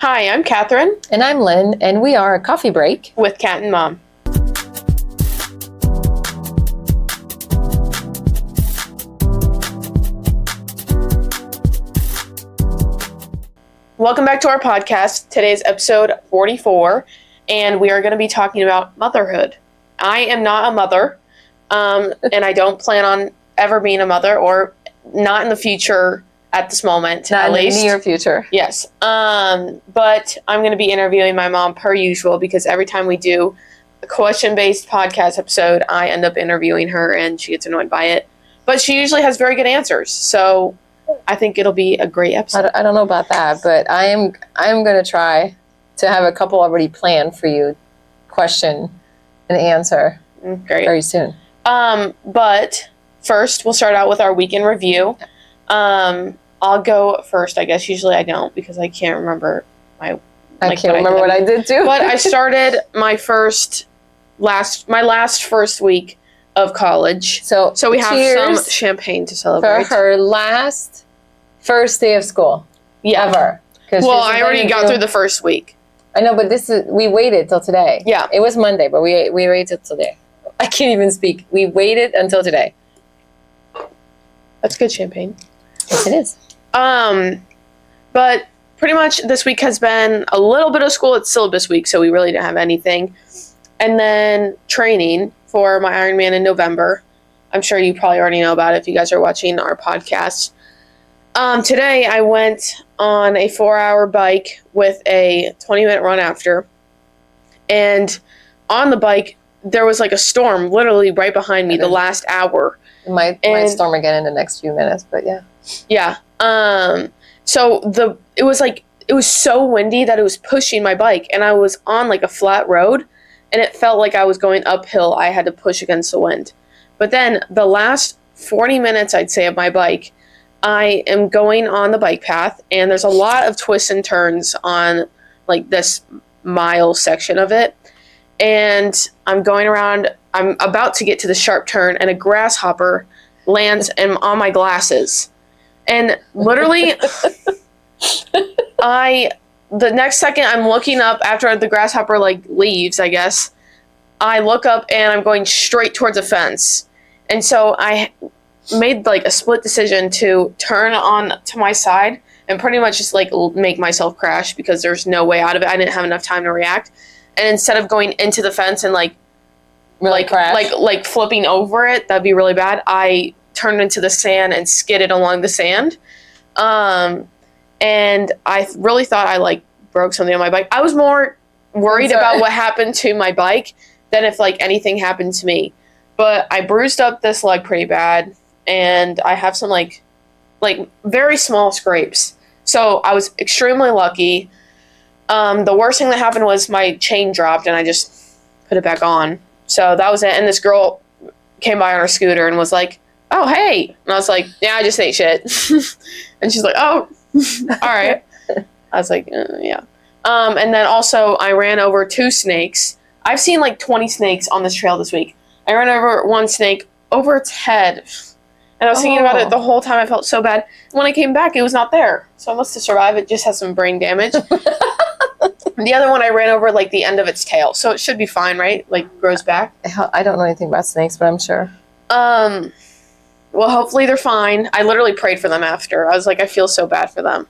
Hi, I'm Catherine. And I'm Lynn, and we are a Coffee Break with Cat and Mom. Welcome back to our podcast. Today's episode 44, and we are going to be talking about motherhood. I am not a mother, and I don't plan on ever being a mother, or not in the future at this moment. Not at in least. the near future. Yes. But I'm going to be interviewing my mom per usual, because every time we do a question-based podcast episode, I end up interviewing her, and she gets annoyed by it. But she usually has very good answers, so I think it'll be a great episode. I don't know about that, but I'm going to try to have a couple already planned for you, question and answer Great. very soon. But first, we'll start out with our weekend review. I'll go first, I guess. Usually I don't, because I can't remember I can't remember what I did too. But I started my last first week of college. So we have some champagne to celebrate. For her first day of school. Yeah. Ever. Well, I already got through the first week. I know, but we waited till today. Yeah. It was Monday, but we waited till today. I can't even speak. We waited until today. That's good champagne. Yes, it is. But pretty much this week has been a little bit of school. It's syllabus week, so we really didn't have anything. And then training for my Ironman in November. I'm sure you probably already know about it if you guys are watching our podcast. Today I went on a 4-hour bike with a 20-minute run after. And on the bike, there was like a storm literally right behind me the last hour. Might storm again in the next few minutes, but yeah. Yeah. So it was so windy that it was pushing my bike, and I was on like a flat road, and it felt like I was going uphill. I had to push against the wind. But then the last 40 minutes, I'd say, of my bike, I am going on the bike path, and there's a lot of twists and turns on like this mile section of it. And I'm going around, I'm about to get to the sharp turn, and a grasshopper lands on my glasses. And literally, the next second I'm looking up after the grasshopper leaves, I guess. I look up and I'm going straight towards a fence. And so I made a split decision to turn on to my side and pretty much just make myself crash, because there's no way out of it. I didn't have enough time to react. And instead of going into the fence and crash. Flipping over it, that'd be really bad, I turned into the sand and skidded along the sand. And I really thought I broke something on my bike. I was more worried about what happened to my bike than if anything happened to me. But I bruised up this leg pretty bad, and I have some very small scrapes. So I was extremely lucky. The worst thing that happened was my chain dropped, and I just put it back on. So that was it. And this girl came by on her scooter and was like, "Oh, hey." And I was like, "Yeah, I just ate shit." And she's like, "Oh, all right." I was like, "Yeah." And then also I ran over 2 snakes. I've seen 20 snakes on this trail this week. I ran over one snake over its head. And I was thinking about it the whole time. I felt so bad. When I came back, it was not there. So I must have survived. It just has some brain damage. The other one I ran over the end of its tail. So it should be fine, right? Grows back. I don't know anything about snakes, but I'm sure. Well, hopefully they're fine. I literally prayed for them after. I was like, I feel so bad for them.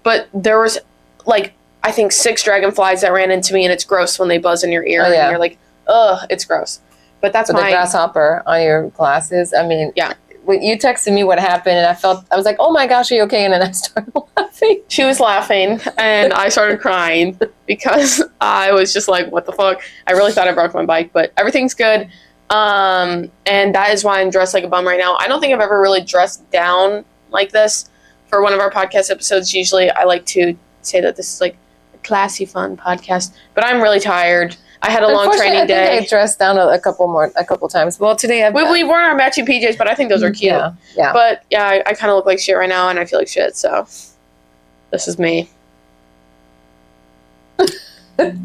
But there was I think 6 dragonflies that ran into me, and it's gross when they buzz in your ear. Oh, yeah. And you're like, ugh, it's gross. But that's the grasshopper on your glasses. I mean, yeah. When you texted me what happened, and I was like, oh my gosh, are you okay? And then I started laughing. She was laughing, and I started crying because I was just like, what the fuck? I really thought I broke my bike, but everything's good. And that is why I'm dressed like a bum right now. I don't think I've ever really dressed down like this for one of our podcast episodes. Usually I like to say that this is a classy, fun podcast, but I'm really tired. I had a long training day. I think I dressed down a couple times. Well, today we worn our matching PJs, but I think those are cute. Yeah. But yeah, I kind of look like shit right now, and I feel like shit. So this is me.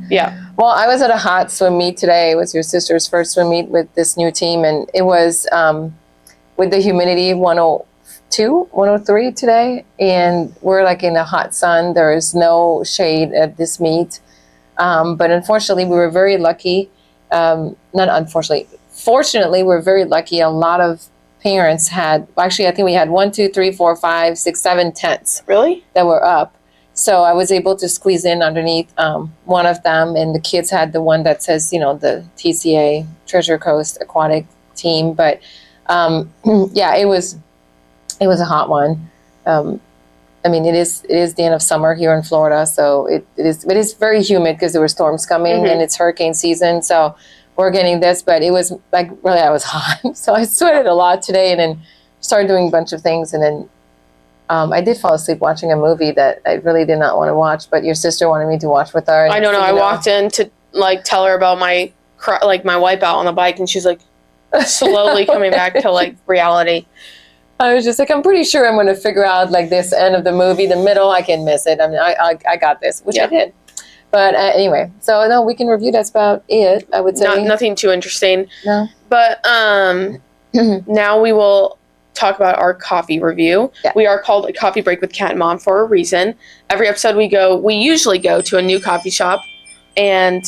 Yeah. Well, I was at a hot swim meet today. It was your sister's first swim meet with this new team, and it was with the humidity 103 today, and we're like in the hot sun. There is no shade at this meet. But unfortunately, we were very lucky. Not unfortunately. Fortunately, we're very lucky. A lot of parents had, actually, I think we had 1, 2, 3, 4, 5, 6, 7 tents. Really? That were up. So I was able to squeeze in underneath one of them, and the kids had the one that says, the TCA, Treasure Coast Aquatic Team. But yeah, it was a hot one. I mean, it is the end of summer here in Florida, so it is very humid because there were storms coming and it's hurricane season. So we're getting this, but it was like really, I was hot, so I sweated a lot today, and then started doing a bunch of things, and then I did fall asleep watching a movie that I really did not want to watch, but your sister wanted me to watch with her. I don't know. I walked in to tell her about my wipeout on the bike, and she's like slowly coming back to reality. I was just like, I'm pretty sure I'm going to figure out this end of the movie, the middle, I can miss it. I mean, I got this, which I did. But anyway, so no, we can review. That's about it, I would say. Nothing too interesting. No. But now we will talk about our coffee review. Yeah. We are called A Coffee Break with Cat and Mom for a reason. Every episode we usually go to a new coffee shop, and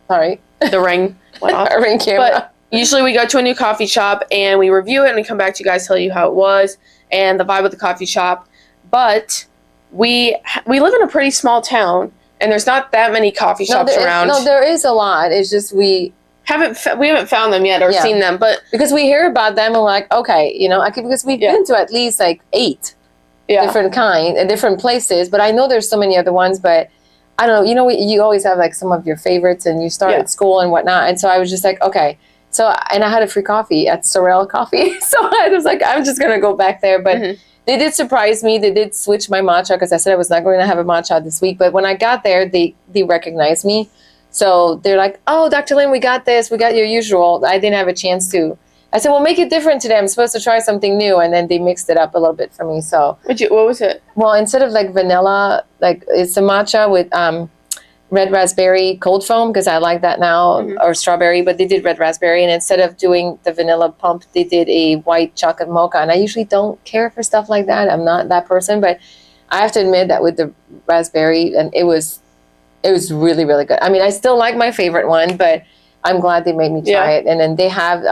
sorry, the ring went off. Ring camera. But usually we go to a new coffee shop and we review it and we come back to you guys, tell you how it was and the vibe of the coffee shop. But we live in a pretty small town, and there's not that many coffee shops around. No, there is a lot. It's just we haven't found them yet or seen them, but because we hear about them and we're like, okay, because we've been to at least 8 different different places. But I know there's so many other ones, but I don't know. You always have some of your favorites, and you start at school and whatnot. And so I was just like, okay. So, and I had a free coffee at Sorrel Coffee. So I was like, I'm just going to go back there. But they did surprise me. They did switch my matcha because I said I was not going to have a matcha this week. But when I got there, they recognized me. So they're like, oh, Dr. Lynn, we got this. We got your usual. I didn't have a chance to. I said, well, make it different today. I'm supposed to try something new. And then they mixed it up a little bit for me. So what was it? Well, instead of vanilla, it's a matcha with red raspberry cold foam, because I like that now, or strawberry, but they did red raspberry. And instead of doing the vanilla pump, they did a white chocolate mocha. And I usually don't care for stuff like that. I'm not that person, but I have to admit that with the raspberry, and it was really, really good. I mean, I still like my favorite one, but I'm glad they made me try it. And then they have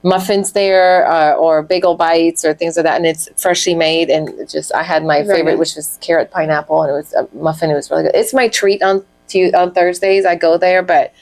muffins there, or bagel bites or things like that, and it's freshly made. And I had my favorite, which was carrot pineapple, and it was a muffin. It was really good. It's my treat on Thursdays. I go there, but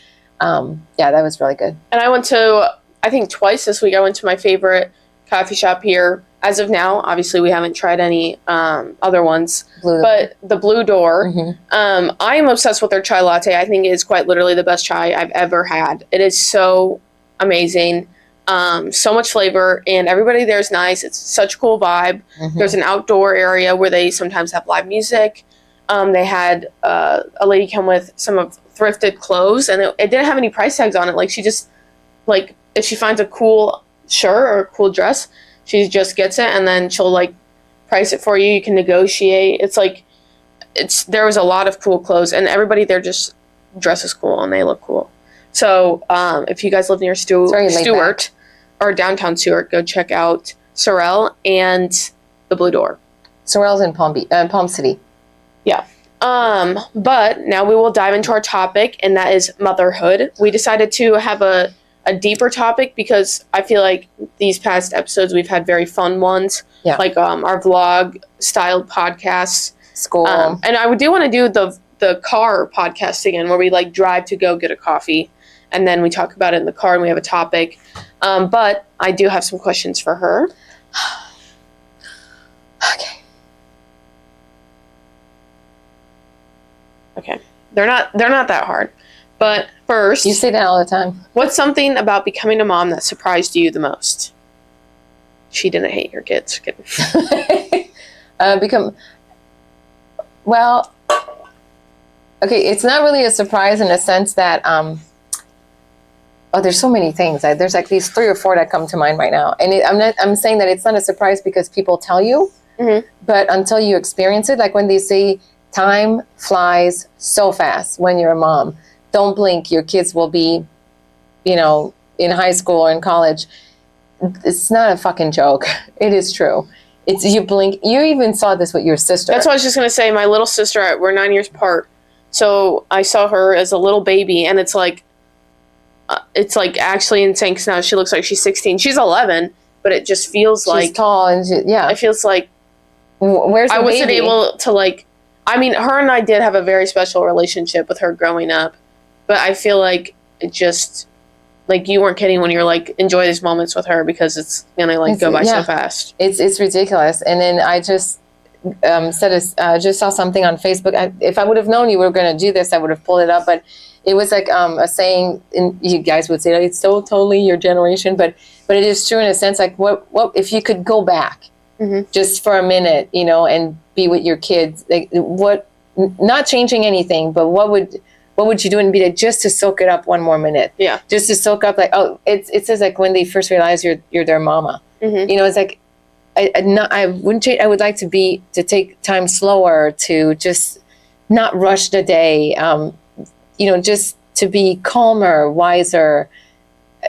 that was really good. And I went to, I think twice this week. I went to my favorite coffee shop here. As of now, obviously we haven't tried any other ones, but the Blue Door, I am obsessed with their chai latte. I think it is quite literally the best chai I've ever had. It is so amazing. So much flavor, and everybody there is nice. It's such a cool vibe. There's an outdoor area where they sometimes have live music. They had a lady come with some of thrifted clothes, and it didn't have any price tags on it. She just, if she finds a cool shirt or a cool dress, she just gets it, and then she'll price it for you. You can negotiate. There was a lot of cool clothes, and everybody there just dresses cool and they look cool. So if you guys live near Stewart or downtown Stewart, go check out Sorrel and the Blue Door. Sorrel's in Palm City. Yeah. But now we will dive into our topic, and that is motherhood. We decided to have a deeper topic because I feel like these past episodes we've had very fun ones, our vlog styled podcasts. School. And I do want to do the car podcast again, where we drive to go get a coffee, and then we talk about it in the car and we have a topic. But I do have some questions for her. Okay. They're not that hard. But first, you say that all the time. What's something about becoming a mom that surprised you the most? She didn't hate your kids. Well, okay, it's not really a surprise in a sense that there's so many things. There's these 3 or 4 that come to mind right now, and I'm saying that it's not a surprise because people tell you, but until you experience it, when they say time flies so fast when you're a mom. Don't blink, your kids will be, in high school or in college. It's not a fucking joke. It is true. it's, you blink. You even saw this with your sister. That's what I was just going to say. My little sister, we're 9 years apart. So I saw her as a little baby, and it's like actually insane because now she looks like she's 16. She's 11, but it just feels She's like tall and it feels like where's the I wasn't baby? able to like. I mean, her and I did have a very special relationship with her growing up, but I feel like it just like you weren't kidding when you're like enjoy these moments with her because it's gonna like go by so fast. It's ridiculous. And then I just just saw something on Facebook. If I would have known you were going to do this, I would have pulled it up. But it was like a saying, and you guys would say like, it's so totally your generation, but it is true in a sense. Like what if you could go back just for a minute, you know, and be with your kids? Like not changing anything, but what would you do and be like just to soak it up one more minute? Yeah, just to soak up like it says like when they first realize you're their mama. You know, it's like. I wouldn't change. I would like to take time slower, to just not rush the day. You know, just to be calmer, wiser.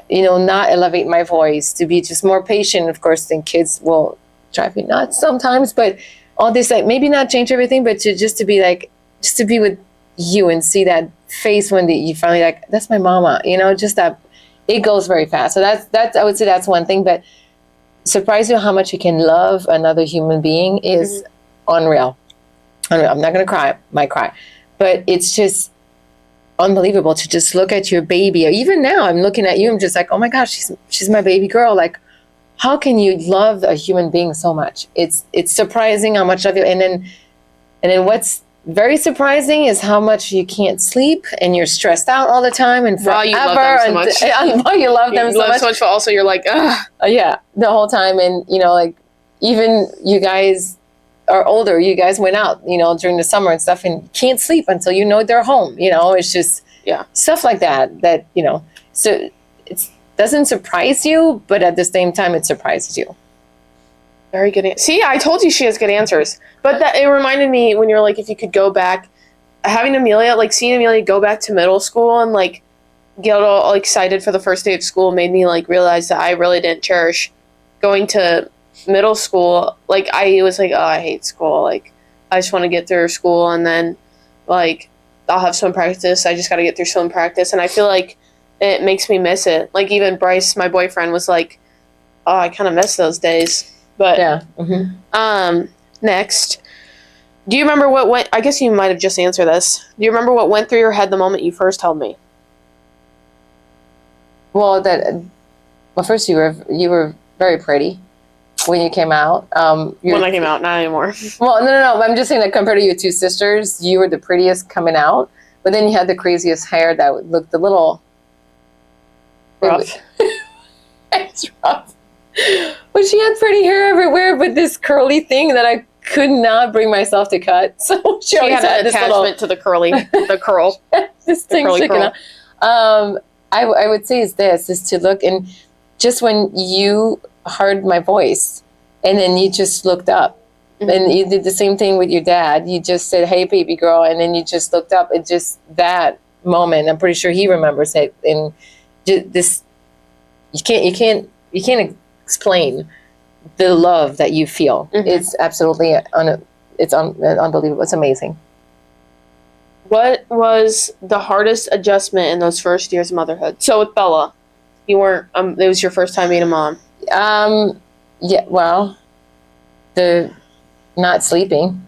You know, not elevate my voice. To be just more patient. Of course, then kids will drive me nuts sometimes. But all this, like maybe not change everything, but to be with you and see that face when you finally like that's my mama. You know, just that it goes very fast. So that's I would say that's one thing, but. Surprise you how much you can love another human being is unreal. I'm not going to cry, might cry, but it's just unbelievable to just look at your baby. Even now I'm looking at you, I'm just like, oh my gosh, she's my baby girl. Like, how can you love a human being so much? It's surprising how much of you. And then what's very surprising is how much you can't sleep and you're stressed out all the time and forever. You love them so much. While you love them so much. But also you're like, ugh. Yeah, the whole time. And, you know, like even you guys are older. You guys went out, you know, during the summer and stuff and can't sleep until you know they're home. You know, it's just stuff like that, you know. So it doesn't surprise you, but at the same time, it surprises you. Very good. See, I told you she has good answers. But it reminded me when you're like, if you could go back, having Amelia, like seeing Amelia go back to middle school and like get all excited for the first day of school made me like realize that I really didn't cherish going to middle school. Like I was like, oh, I hate school. Like I just want to get through school and then like I'll have swim practice. I just got to get through swim practice. And I feel like it makes me miss it. Like even Bryce, my boyfriend, was like, oh, I kind of miss those days. But yeah. Next, do you remember what went? I guess you might have just answered this. Do you remember what went through your head the moment you first held me? Well, first you were very pretty when you came out. When I came out, not anymore. Well, no. I'm just saying that compared to your two sisters, you were the prettiest coming out. But then you had the craziest hair that looked a little rough. It's rough. But she had pretty hair everywhere, but this curly thing that I could not bring myself to cut. So she always had an attachment to the curl. This thing sticking out. I would say is to look, and just when you heard my voice, and then you just looked up, and you did the same thing with your dad. You just said, "Hey, baby girl," and then you just looked up. It just that moment. I'm pretty sure he remembers it, and this you can't explain the love that you feel. It's absolutely unbelievable. It's amazing. What was the hardest adjustment in those first years of motherhood? So with Bella, you weren't. It was your first time being a mom. Yeah. Well, the not sleeping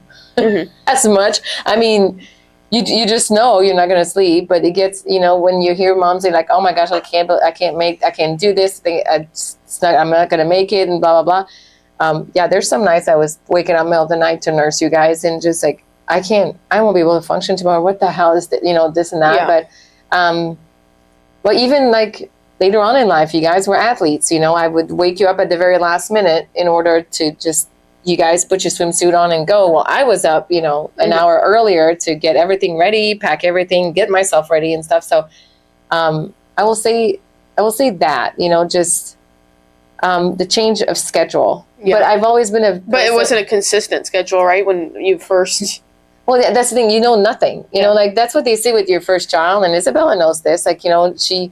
as much. I mean, you just know you're not going to sleep, but it gets, you know, when you hear moms say like, oh my gosh, I can't do this thing. I'm not going to make it and blah, blah, blah. Yeah, there's some nights I was waking up in the middle of the night to nurse you guys and just like, I won't be able to function tomorrow. What the hell is that? You know, this and that. Yeah. But even like later on in life, you guys were athletes, you know, I would wake you up at the very last minute in order to just, you guys put your swimsuit on and go. Well, I was up, you know, an hour earlier to get everything ready, pack everything, get myself ready and stuff. So I will say that, you know, just the change of schedule. Yeah. But I've always been But it wasn't a consistent schedule, right? When you first... Well, that's the thing. You know nothing. You know, like that's what they say with your first child. And Isabella knows this. Like, you know, she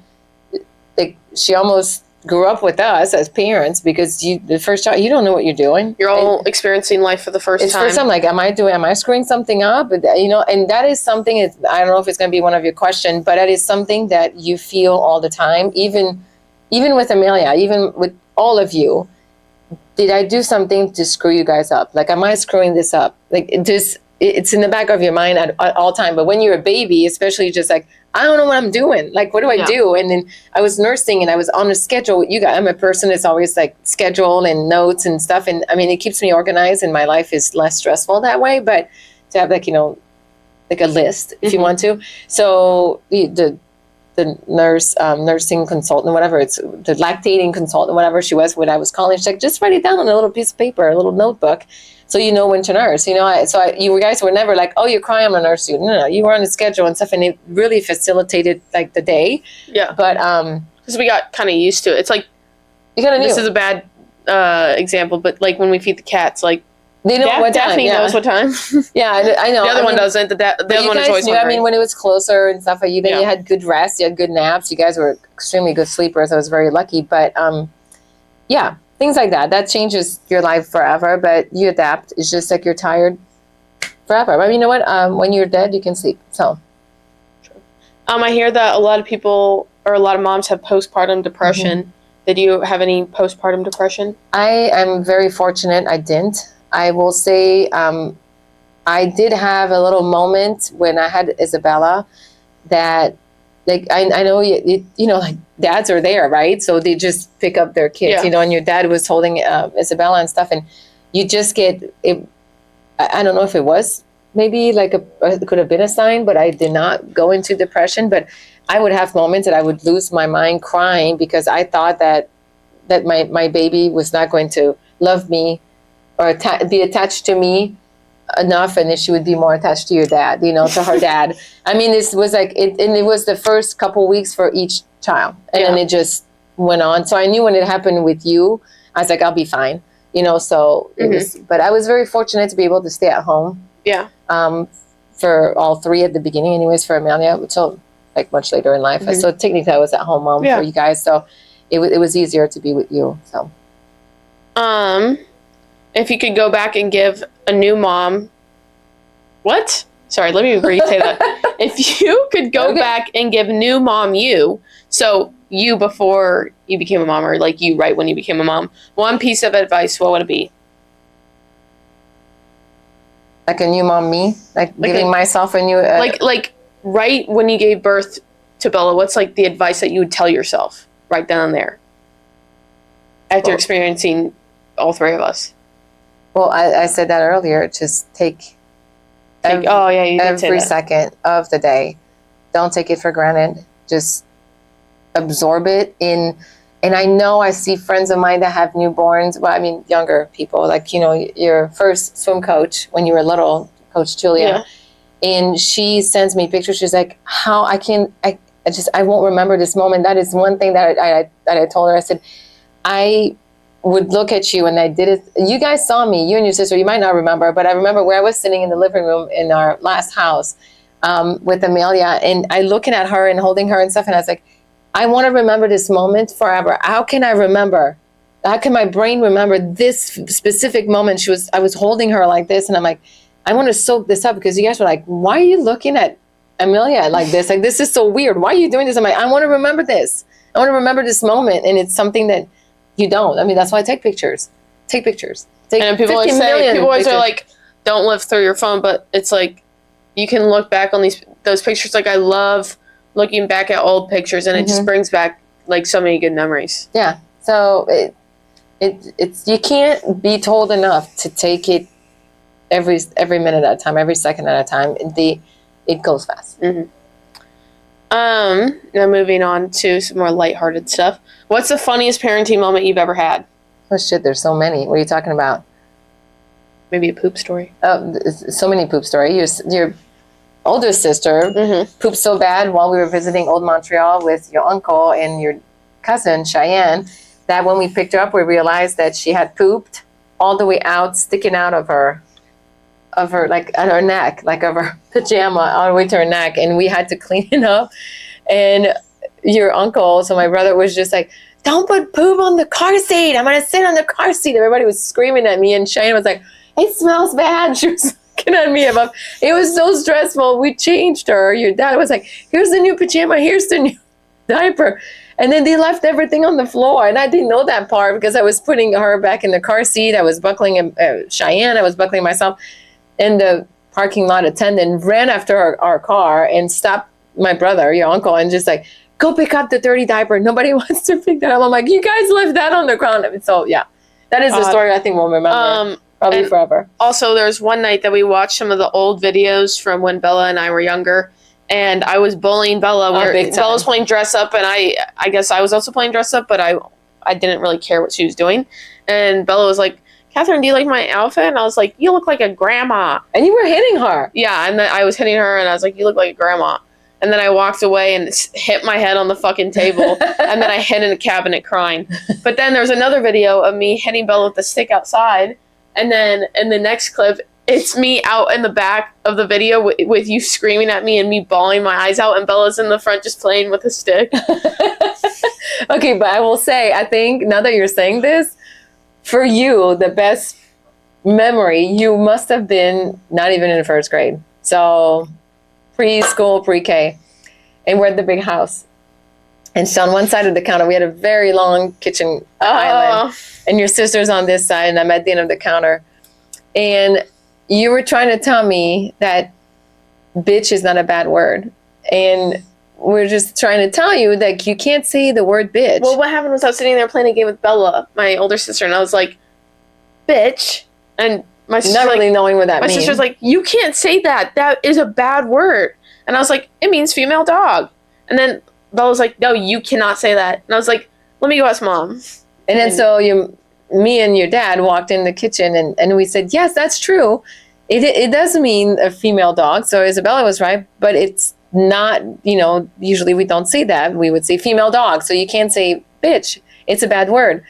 almost grew up with us as parents, because the first child, you don't know what you're doing. You're all experiencing life for the first time. First time, like, am I screwing something up? And that is something, I don't know if it's going to be one of your questions, but that is something that you feel all the time, even with Amelia, even with all of you. Did I do something to screw you guys up? Like, am I screwing this up? Like, it's in the back of your mind at all time. But when you're a baby, especially, just like, I don't know what I'm doing. Like, what do I do? And then I was nursing and I was on a schedule with you guys. I'm a person that's always like schedule and notes and stuff. And I mean, it keeps me organized and my life is less stressful that way. But to have, like, like a list, if you want to. So the nursing consultant, whatever, it's the lactating consultant, whatever she was, when I was calling, she's like, just write it down on a little piece of paper, a little notebook, so you know when to nurse. You guys were never like, oh, you're crying, I'm gonna nurse you. No, you were on a schedule and stuff, and it really facilitated like the day. Yeah. But because we got kind of used to it. It's like, you gotta this is a bad example, but like when we feed the cats, like, they know what time. Daphne knows what time. Yeah, I know. The other one doesn't. The other one is always hungry. I mean, when it was closer and stuff, you had good rest, you had good naps. You guys were extremely good sleepers. I was very lucky. But yeah, things like that. That changes your life forever. But you adapt. It's just like you're tired forever. But you know what? When you're dead, you can sleep. So. I hear that a lot of people or a lot of moms have postpartum depression. Mm-hmm. Did you have any postpartum depression? I am very fortunate. I didn't. I will say I did have a little moment when I had Isabella that, like, I know, like, dads are there, right? So they just pick up their kids, and your dad was holding Isabella and stuff. And you just get it. I don't know if it was maybe like it could have been a sign, but I did not go into depression. But I would have moments that I would lose my mind crying because I thought that my baby was not going to love me or be attached to me enough, and then she would be more attached to your dad, to her dad. I mean, this was like, and it was the first couple weeks for each child, and then it just went on. So I knew when it happened with you, I was like, I'll be fine, so it was, but I was very fortunate to be able to stay at home. Yeah. For all three at the beginning, anyways, for Amelia, until like much later in life. So technically I was at home mom for you guys. So it was easier to be with you. So. If you could go back and give a new mom, what? Sorry, let me re-say that. If you could go back and give new mom so you before you became a mom, or like you right when you became a mom, one piece of advice, what would it be? Like a new mom me? Like giving myself a new... Like right when you gave birth to Bella, what's like the advice that you would tell yourself right then and there? After experiencing all three of us. Well, I said that earlier. Just take every second of the day. Don't take it for granted. Just absorb it in. And I know I see friends of mine that have newborns. Well, I mean, younger people, like, your first swim coach when you were little, Coach Julia. Yeah. And she sends me pictures. She's like, I won't remember this moment. That is one thing that I told her. I said, I would look at you, and I did it. You guys saw me, you and your sister. You might not remember, but I remember where I was sitting in the living room in our last house with Amelia, and I looking at her and holding her and stuff, and I was like, I want to remember this moment forever. How can I remember? How can my brain remember this specific moment? I was holding her like this, and I'm like, I want to soak this up, because you guys were like, why are you looking at Amelia like this? Like, this is so weird. Why are you doing this? I'm like, I want to remember this. I want to remember this moment, and it's something that you don't. I mean, that's why I take pictures. Take pictures. And people always are like, don't live through your phone, but it's like, you can look back on those pictures. Like, I love looking back at old pictures, and it just brings back like so many good memories. Yeah. So it's you can't be told enough to take it every minute at a time, every second at a time. It goes fast. Now moving on to some more lighthearted stuff. What's the funniest parenting moment you've ever had? Oh shit, there's so many. What are you talking about? Maybe a poop story. Oh, so many poop stories. Your older sister pooped so bad while we were visiting Old Montreal with your uncle and your cousin Cheyenne that when we picked her up, we realized that she had pooped all the way out, sticking out of her like at her neck, like of her pajama all the way to her neck, and we had to clean it up. And your uncle, so my brother, was just like, don't put poop on the car seat. I'm going to sit on the car seat. Everybody was screaming at me, and Cheyenne was like, it smells bad. She was looking at me above. It was so stressful. We changed her. Your dad was like, here's the new pajama. Here's the new diaper. And then they left everything on the floor. And I didn't know that part because I was putting her back in the car seat. I was buckling Cheyenne. I was buckling myself. And the parking lot attendant ran after our car and stopped my brother, your uncle, and just like, go pick up the dirty diaper. Nobody wants to pick that up. I'm like, you guys left that on the ground. So, yeah, that is the story I think we'll remember probably forever. Also, there's one night that we watched some of the old videos from when Bella and I were younger. And I was bullying Bella. Bella was playing dress up, and I guess I was also playing dress up, but I didn't really care what she was doing. And Bella was like, Catherine, do you like my outfit? And I was like, you look like a grandma. And you were hitting her. Yeah, and then I was hitting her, and I was like, you look like a grandma. And then I walked away and hit my head on the fucking table, and then I hid in a cabinet crying. But then there's another video of me hitting Bella with the stick outside, and then in the next clip, it's me out in the back of the video with you screaming at me and me bawling my eyes out, and Bella's in the front just playing with a stick. Okay, but I will say, I think now that you're saying this, for you, the best memory, you must have been not even in first grade. So preschool, pre-K. And we're at the big house. And so on one side of the counter, we had a very long kitchen island. And your sister's on this side, and I'm at the end of the counter. And you were trying to tell me that bitch is not a bad word. And we're just trying to tell you that you can't say the word bitch. Well, what happened was I was sitting there playing a game with Bella, my older sister, and I was like, bitch. And my sister, not really knowing what that means. My sister's like, you can't say that. That is a bad word. And I was like, it means female dog. And then Bella was like, no, you cannot say that. And I was like, let me go ask Mom. And then so me and your dad walked in the kitchen, and we said, yes, that's true. It does mean a female dog. So Isabella was right, but it's not, usually we don't say that. We would say female dog. So you can't say bitch. It's a bad word.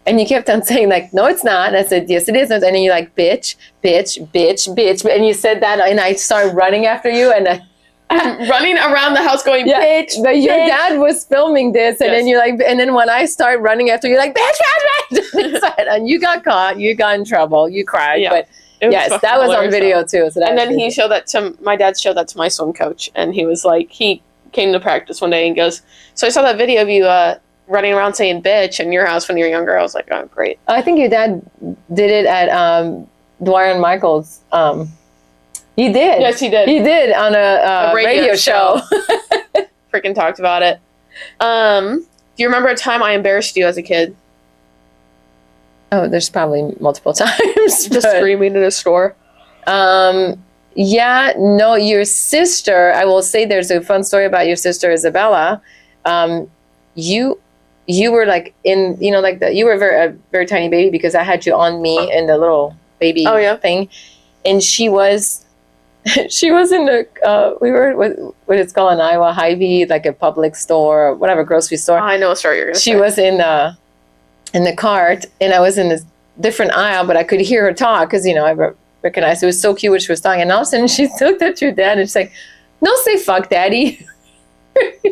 And you kept on saying like, no, it's not. And I said, yes, it is. And then you're like, bitch, bitch, bitch, bitch. And you said that, and I started running after you, and I'm running around the house going, bitch. But your dad was filming this, and then you're like, and then when I started running after you, like, bitch, bitch, bitch. And you got caught. You got in trouble. You cried. Yeah. But yes, that was on video too. So and then my dad showed that to my swim coach, and he was like, he came to practice one day and goes, so I saw that video of you running around saying bitch in your house when you were younger. I was like, oh, great. I think your dad did it at Dwyer and Michael's. He did. Yes, he did. He did on a radio show. Freaking talked about it. Do you remember a time I embarrassed you as a kid? Oh, there's probably multiple times. Just screaming in a store. Yeah, no, your sister, I will say there's a fun story about your sister, Isabella. You were like you were a very tiny baby because I had you on me in the little baby thing. And she was in the, we were what it's called in Iowa, Hy-Vee, like a public store or whatever, grocery store. I know what story you're going to say. She was in the cart, and I was in this different aisle, but I could hear her talk because, I recognized it was so cute what she was talking. And all of a sudden she looked at your dad and she's like, no, say fuck, daddy.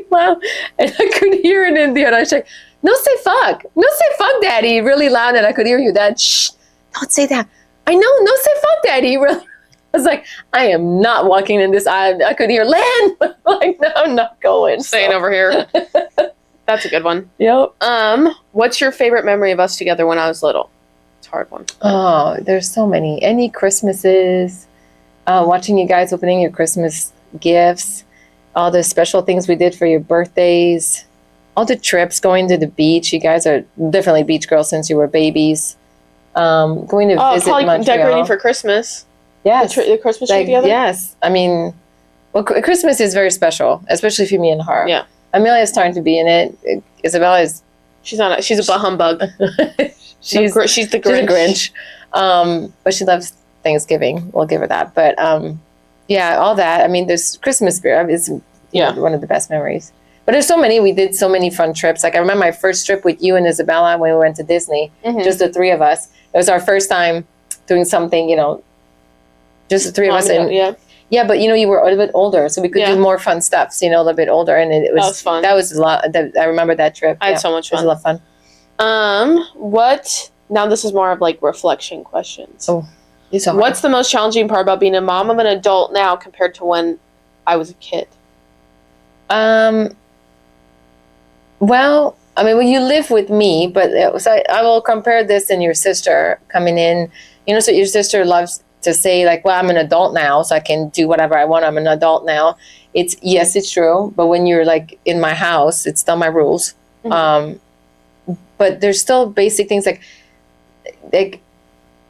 Wow. And I could hear it in there. And I was like, no, say fuck. No, say fuck, daddy. Really loud. And I could hear you, Dad. Shh, don't say that. I know, no, say fuck, daddy. Really. I was like, I am not walking in this aisle. I could hear Lynn. Like, no, I'm not going. Staying over here. That's a good one. Yep. What's your favorite memory of us together when I was little? It's a hard one. Oh, there's so many. Any Christmases, watching you guys opening your Christmas gifts, all the special things we did for your birthdays, all the trips, going to the beach. You guys are definitely beach girls since you were babies. Going to visit Montreal. Decorating for Christmas. Yes. The Christmas tree together? Yes. I mean, Christmas is very special, especially for me and her. Yeah. Amelia's starting to be in it. Isabella is... She's a bah humbug. she's the Grinch. She's a Grinch. But she loves Thanksgiving. We'll give her that. But yeah, all that. I mean, there's Christmas spirit is one of the best memories. But there's so many. We did so many fun trips. Like I remember my first trip with you and Isabella when we went to Disney. Mm-hmm. Just the three of us. It was our first time doing something, just the three of us. And Yeah, but you were a little bit older, so we could do more fun stuff. So, a little bit older, and it was, that was fun. That was a lot. I remember that trip. I had so much fun. It was a lot of fun. What? Now this is more of like reflection questions. Oh, these are hard. What's the most challenging part about being a mom of an adult now compared to when I was a kid? Well, I mean, you live with me, but I will compare this and your sister coming in. So your sister loves to say, like, well, I'm an adult now, so I can do whatever I want. I'm an adult now. Yes, it's true. But when you're like in my house, it's still my rules. Mm-hmm. But there's still basic things like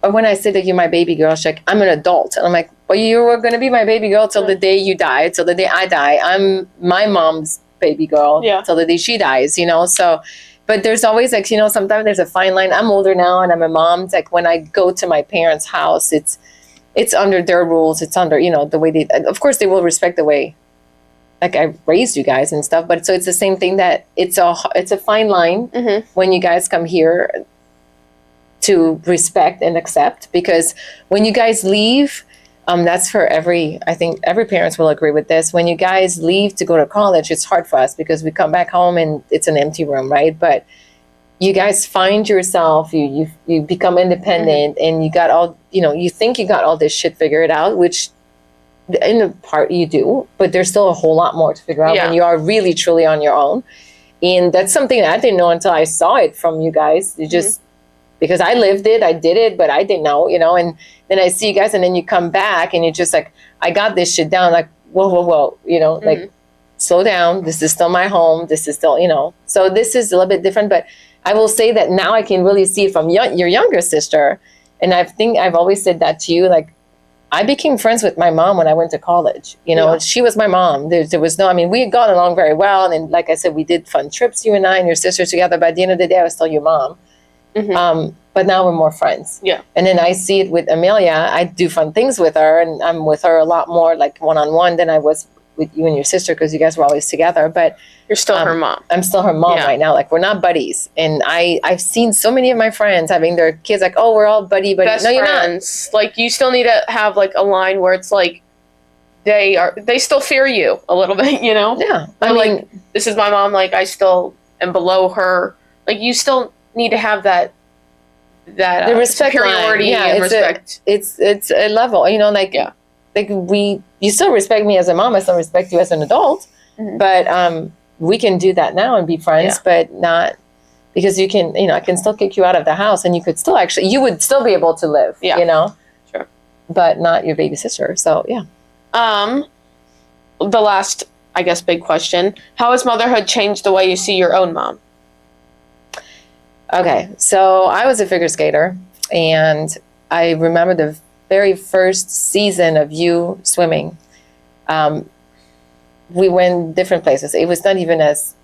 when I say that you're my baby girl, she's like, I'm an adult. And I'm like, well, you were going to be my baby girl till the day you die, till the day I die. I'm my mom's baby girl till the day she dies, So, but there's always like, sometimes there's a fine line. I'm older now and I'm a mom. It's like when I go to my parents' house, it's under their rules. It's under, the way of course they will respect the way like I raised you guys and stuff. But so it's the same thing that it's a fine line when you guys come here to respect and accept, because when you guys leave, that's for I think every parents will agree with this. When you guys leave to go to college, it's hard for us because we come back home and it's an empty room, right? But you guys find yourself, you become independent and you got all, you think you got all this shit figured out, which in a part you do, but there's still a whole lot more to figure out when you are really truly on your own. And that's something that I didn't know until I saw it from you guys. You just, because I lived it, I did it, but I didn't know, and then I see you guys and then you come back and you're just like, I got this shit down, like, whoa, like, slow down. This is still my home. This is still, so this is a little bit different, but I will say that now I can really see it from your younger sister. And I think I've always said that to you, like, I became friends with my mom when I went to college. She was my mom. There was we had gotten along very well. And like I said, we did fun trips, you and I and your sister together. But at the end of the day, I was still your mom. But now we're more friends. Yeah. And then I see it with Amelia. I do fun things with her, and I'm with her a lot more like one-on-one than I was with you and your sister because you guys were always together. But you're still her mom. I'm still her mom right now. Like, we're not buddies. And I've seen so many of my friends having their kids like, oh, we're all buddy. Best no, you're friends. Not. Like, you still need to have like a line where it's like they still fear you a little bit, Yeah. Like, this is my mom. Like, I still am below her. Like, you still need to have that the respect superiority and respect. It's a level, like you still respect me as a mom. I still respect you as an adult, but we can do that now and be friends, but not because you can, I can still kick you out of the house and you could still you would still be able to live, Sure. But not your baby sister. So, yeah. The last, I guess, big question, how has motherhood changed the way you see your own mom? Okay, so I was a figure skater, and I remember the very first season of you swimming. We went different places. It was not even as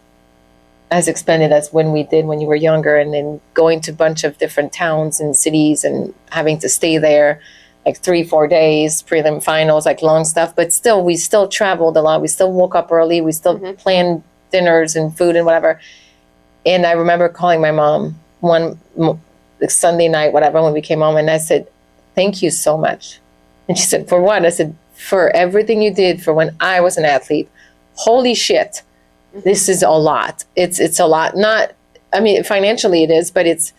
expanded as when we did when you were younger, and then going to a bunch of different towns and cities and having to stay there like 3-4 days, prelim finals, like long stuff. But still, we still traveled a lot. We still woke up early. We still planned dinners and food and whatever. And I remember calling my mom one Sunday night, whatever, when we came home, and I said, thank you so much. And she said, for what? I said, for everything you did for when I was an athlete. Holy shit, this is a lot. It's a lot. Not, financially it is, but it's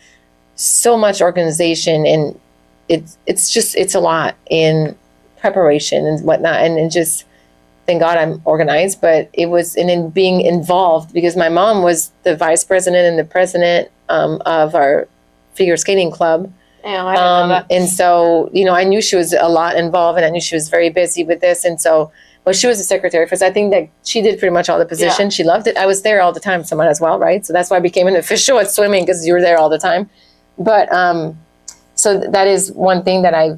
so much organization, and it's a lot in preparation and whatnot, and just, thank God I'm organized, but it was in being involved because my mom was the vice president and the president of our figure skating club. Yeah, I didn't know that. And so, I knew she was a lot involved, and I knew she was very busy with this. And so, she was the secretary because I think that she did pretty much all the positions. Yeah. She loved it. I was there all the time, someone as well, right? So that's why I became an official at swimming, because you were there all the time. But so that is one thing that I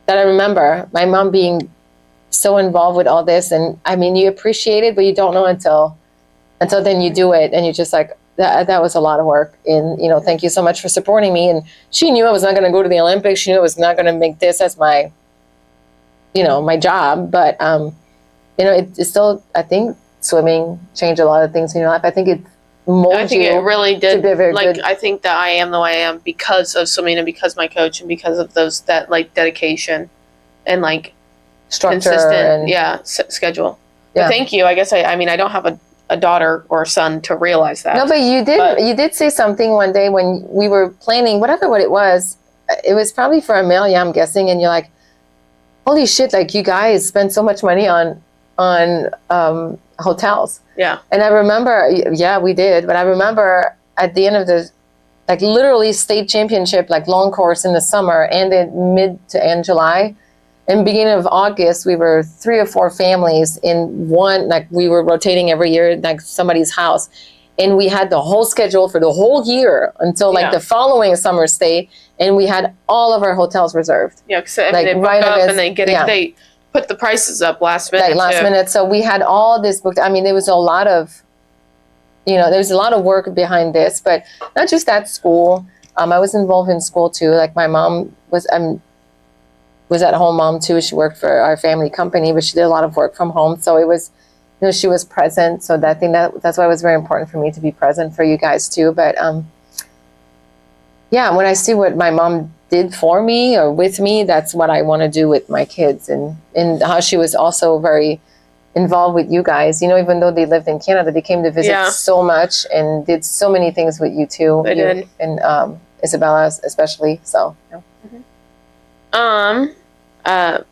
remember, my mom being so involved with all this. And you appreciate it, but you don't know until then you do it, and you're just like, that was a lot of work. And thank you so much for supporting me. And she knew I was not going to go to the Olympics. She knew I was not going to make this as my my job. But it's still, I think swimming changed a lot of things in your life. I think it molded you. I think it really did. To be a very good. I think that I am the way I am because of swimming and because of my coach and because of that dedication and structure consistent, and schedule. Yeah. But thank you. I guess I mean, I don't have a daughter or a son to realize that. No, but you did say something one day when we were planning, whatever what it was. It was probably for Amelia, I'm guessing, and you're like, holy shit, like you guys spend so much money on hotels. Yeah. And I remember, yeah, we did, but I remember at the end of the, like literally state championship, like long course in the summer, ended mid to end July. In the beginning of August, we were 3 or 4 families in one, like we were rotating every year, like somebody's house. And we had the whole schedule for the whole year until like the following summer stay. And we had all of our hotels reserved. Yeah, because they book up and they put the prices up last minute. Like last minute. So we had all this booked. I mean, there was a lot of, there's a lot of work behind this, but not just at school. I was involved in school too. Like my mom was at home mom too. She worked for our family company, but she did a lot of work from home. So it was, she was present. So that's why it was very important for me to be present for you guys too. But yeah, when I see what my mom did for me or with me, that's what I want to do with my kids, and how she was also very involved with you guys. Even though they lived in Canada, they came to visit so much and did so many things with you too. They did. And Isabella especially. So. Yeah.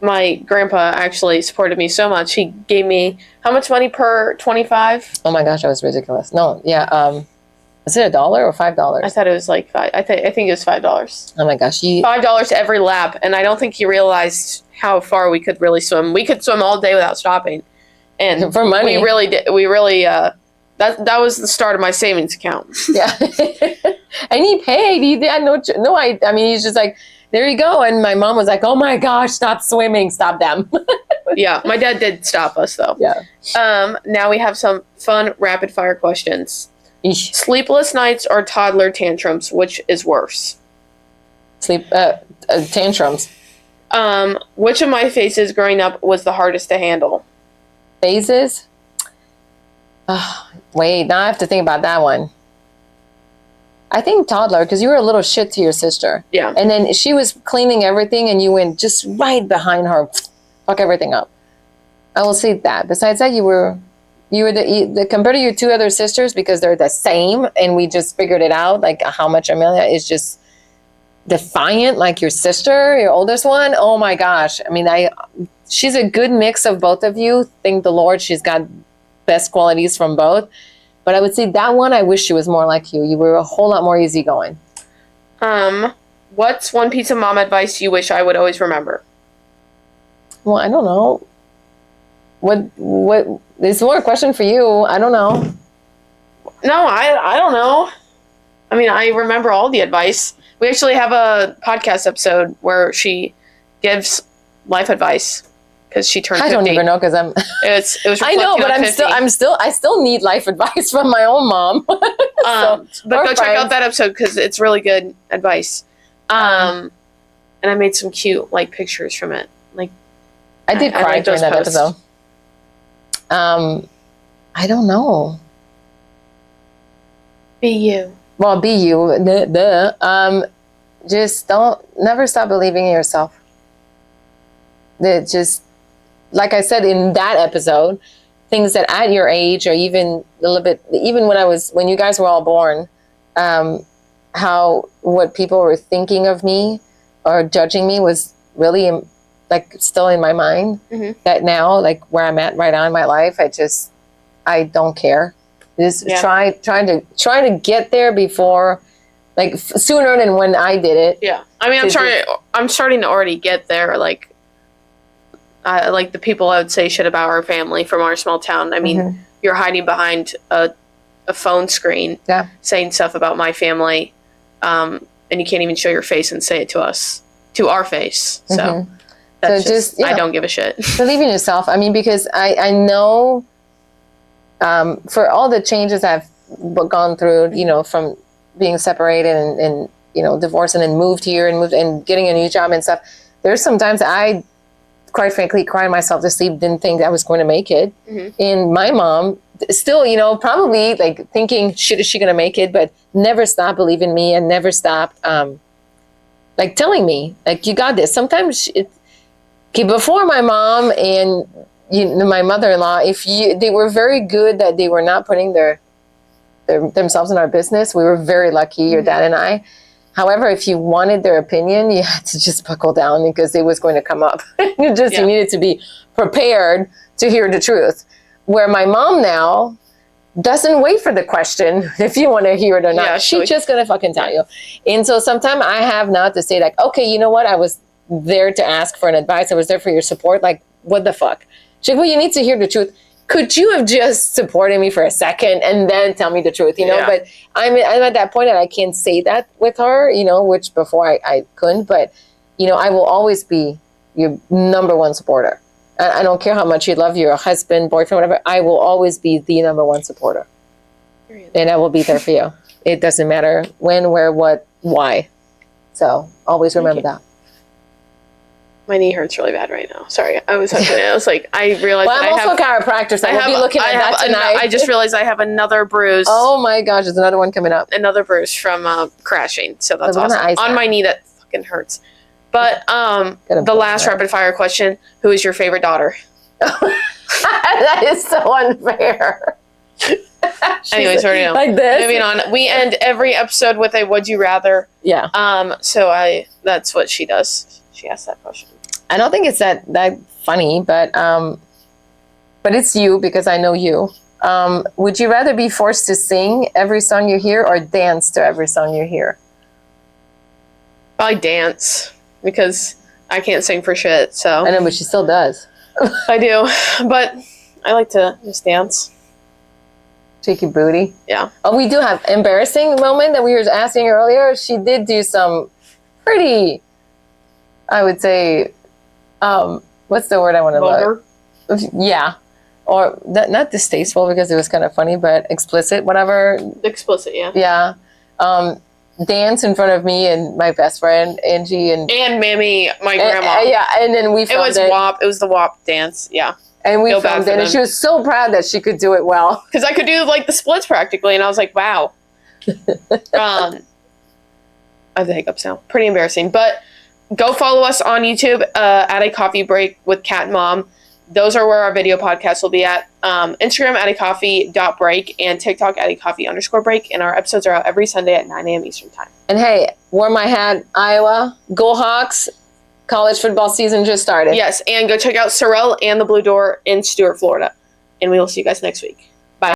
My grandpa actually supported me so much. He gave me how much money per 25? Oh my gosh, that was ridiculous. No, yeah. Was it $1 or $5? I thought it was like $5. I think it was $5. Oh my gosh, $5 to every lap, and I don't think he realized how far we could really swim. We could swim all day without stopping, and for money, we really did. We really that was the start of my savings account. Yeah, and he paid. He had no. I mean, he's just like, there you go. And my mom was like, oh my gosh, stop swimming, stop them. Yeah, my dad did stop us though. Yeah. Now we have some fun rapid fire questions. Eesh. Sleepless nights or toddler tantrums, which is worse? Tantrums. Which of my phases growing up was the hardest to handle? Phases? Wait, now I have to think about that one. I think toddler, because you were a little shit to your sister. Yeah. And then she was cleaning everything and you went just right behind her, fuck everything up. I will say that. Besides that, you were the compared to your 2 other sisters, because they're the same, and we just figured it out, like how much Amelia is just defiant, like your sister, your oldest one. Oh my gosh. I mean, she's a good mix of both of you. Thank the Lord, she's got best qualities from both. But I would say that one, I wish she was more like you. You were a whole lot more easygoing. What's one piece of mom advice you wish I would always remember? Well, I don't know. What this is more a question for you. I don't know. No, I don't know. I mean, I remember all the advice. We actually have a podcast episode where she gives life advice because she turned 50. I don't even know, because it was I know, but I still need life advice from my own mom. But go check out that episode because it's really good advice. And I made some cute pictures from it. I did cry during that episode. I don't know. Be you. Well, be you. Just never stop believing in yourself. Just, like I said in that episode, things that at your age, or even a little bit, even when you guys were all born, what people were thinking of me or judging me was really still in my mind. Mm-hmm. That now, where I'm at right now in my life, I don't care. Just trying to get there before, sooner than when I did it. Yeah, I mean, I'm starting to already get there. The people I would say shit about our family from our small town. I mean, mm-hmm. You're hiding behind a phone screen, saying stuff about my family, and you can't even show your face and say it to our face. So. Mm-hmm. That's just I don't give a shit. Believe in yourself. I mean, because I know for all the changes I've gone through, from being separated and divorced and then moved here and getting a new job and stuff, there's sometimes I, quite frankly, crying myself to sleep, didn't think I was going to make it. Mm-hmm. And my mom still, probably thinking, shit, is she going to make it? But never stopped believing in me and never stopped telling me, you got this. Sometimes Okay, before my mom and my mother-in-law, they were very good that they were not putting themselves in our business. We were very lucky, your dad and I. However, if you wanted their opinion, you had to just buckle down because it was going to come up. You needed to be prepared to hear the truth. Where my mom now doesn't wait for the question if you want to hear it or not. She's just going to fucking tell you. And so sometimes I have now to say like, okay, you know what? I was there to ask for an advice. I was there for your support. Like, what the fuck? She's like, well, you need to hear the truth. Could you have just supported me for a second and then tell me the truth, you know? Yeah. But I'm at that point that I can't say that with her, you know, which before I couldn't. But, you know, I will always be your number one supporter. I don't care how much you love your husband, boyfriend, whatever. I will always be the number one supporter. And I will be there for you. It doesn't matter when, where, what, why. So always remember that. My knee hurts really bad right now. Sorry, I was like, I realized. Well, I'm also a chiropractor, so I'll be looking at that tonight. I just realized I have another bruise. Oh my gosh, there's another one coming up. Another bruise from crashing. So that's awesome. On my knee, that fucking hurts. But the last rapid fire question: who is your favorite daughter? That is so unfair. Anyways, like this. Moving on. We end every episode with a "Would you rather?" Yeah. So that's what she does. She asked that question. I don't think it's that funny, but it's you because I know you. Would you rather be forced to sing every song you hear or dance to every song you hear? Probably dance because I can't sing for shit. So I know, but she still does. I do, but I like to just dance. Shake your booty. Yeah. Oh, we do have embarrassing moment that we were asking earlier. She did do some pretty, I would say, what's the word I want to look? Yeah. Or not distasteful because it was kind of funny, but explicit, whatever. Explicit, yeah. Yeah. Dance in front of me and my best friend, Angie. And Mammy, my grandma. Yeah, and then we filmed it. WAP. It was the WAP dance, yeah. And we filmed it, and she was so proud that she could do it well. Because I could do, like, the splits practically, and I was like, wow. I have the hiccups now. Pretty embarrassing. But go follow us on YouTube at A Coffee Break with Cat and Mom. Those are where our video podcasts will be at. Instagram at acoffee.break and TikTok at acoffee_break. And our episodes are out every Sunday at 9 a.m. Eastern Time. And hey, wear my hat, Iowa, go Hawks. College football season just started. Yes, and go check out Sorrel and the Blue Door in Stuart, Florida. And we will see you guys next week.